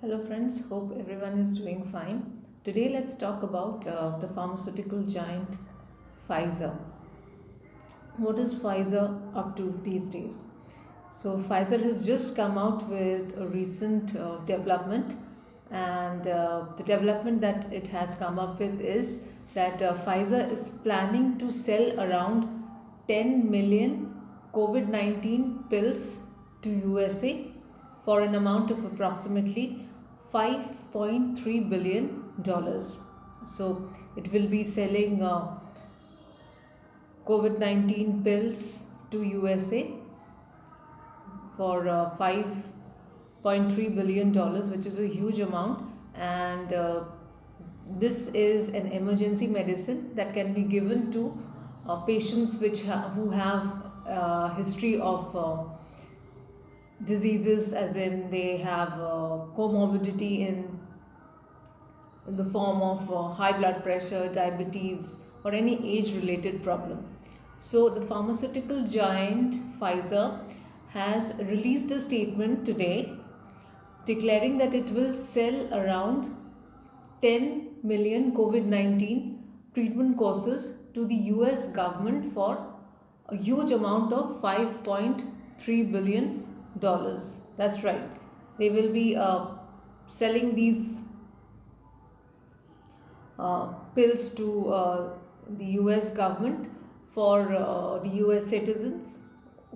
Hello, friends. Hope everyone is doing fine. Today, let's talk about the pharmaceutical giant Pfizer. What is Pfizer up to these days? So, Pfizer has just come out with a recent development, and the development that it has come up with is that Pfizer is planning to sell around 10 million COVID 19 pills to USA for an amount of approximately $5.3 billion. So, it will be selling COVID 19 pills to USA for $5.3 billion, which is a huge amount. And this is an emergency medicine that can be given to patients who have history of diseases, as in they have comorbidity in the form of high blood pressure, diabetes, or any age related problem. So, the pharmaceutical giant Pfizer has released a statement today declaring that it will sell around 10 million COVID 19 treatment courses to the US government for a huge amount of $5.3 billion. That's right. They will be selling these pills to the US government for the US citizens,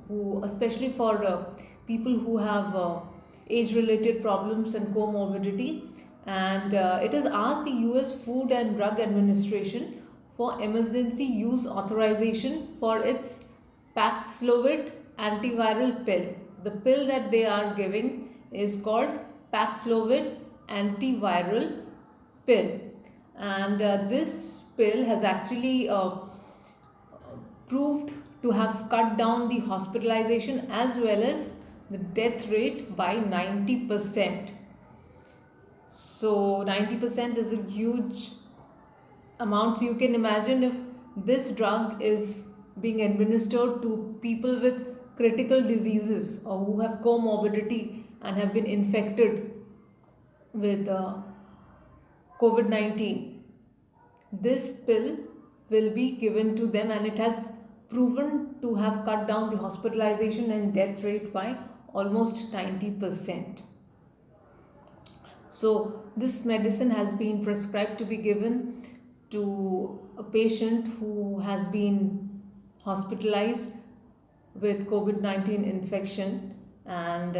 who, especially for people who have age related problems and comorbidity. And it has asked the US Food and Drug Administration for emergency use authorization for its Paxlovid antiviral pill. The pill that they are giving is called Paxlovid antiviral pill, and this pill has actually proved to have cut down the hospitalization as well as the death rate by 90%. So 90% is a huge amount. So you can imagine if this drug is being administered to people with critical diseases or who have comorbidity and have been infected with COVID 19, this pill will be given to them, and it has proven to have cut down the hospitalization and death rate by almost 90%. So, this medicine has been prescribed to be given to a patient who has been hospitalized with COVID 19 infection, and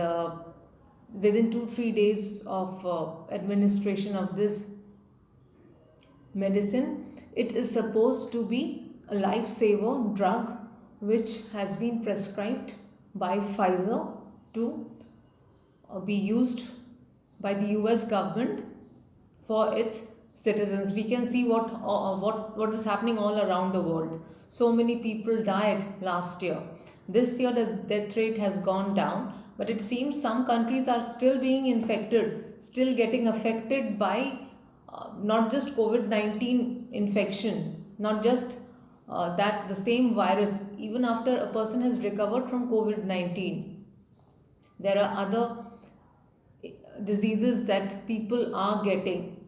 within 2 3 days of administration of this medicine, it is supposed to be a lifesaver drug which has been prescribed by Pfizer to be used by the US government for its citizens. We can see what is happening all around the world. So many people died last year. This year the death rate has gone down, but it seems some countries are still being infected, still getting affected by not just COVID 19 infection, not just that the same virus, even after a person has recovered from COVID 19, there are other diseases that people are getting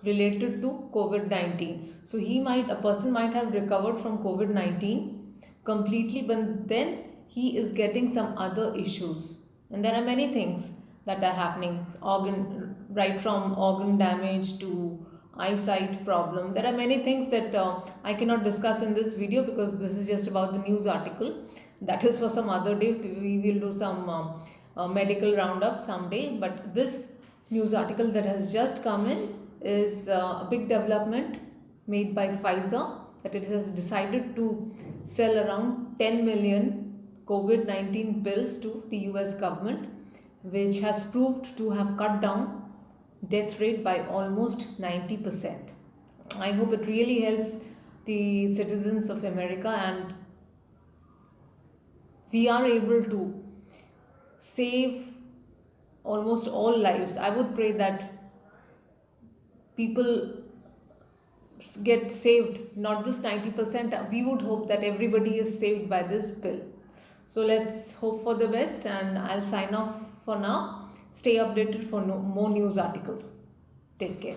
related to COVID 19. So a person might have recovered from COVID 19 completely, but then he is getting some other issues. And there are many things that are happening, right from organ damage to eyesight problem. There are many things that I cannot discuss in this video because this is just about the news article. That is for some other day. We will do some medical roundup someday. But this news article that has just come in is a big development made by Pfizer, that it has decided to sell around 10 million COVID 19 pills to the US government, which has proved to have cut down death rate by almost 90%. I hope it really helps the citizens of America and we are able to save almost all lives. I would pray that people get saved, not just 90%. We would hope that everybody is saved by this pill. So let's hope for the best, and I'll sign off for now. Stay updated for more news articles. Take care.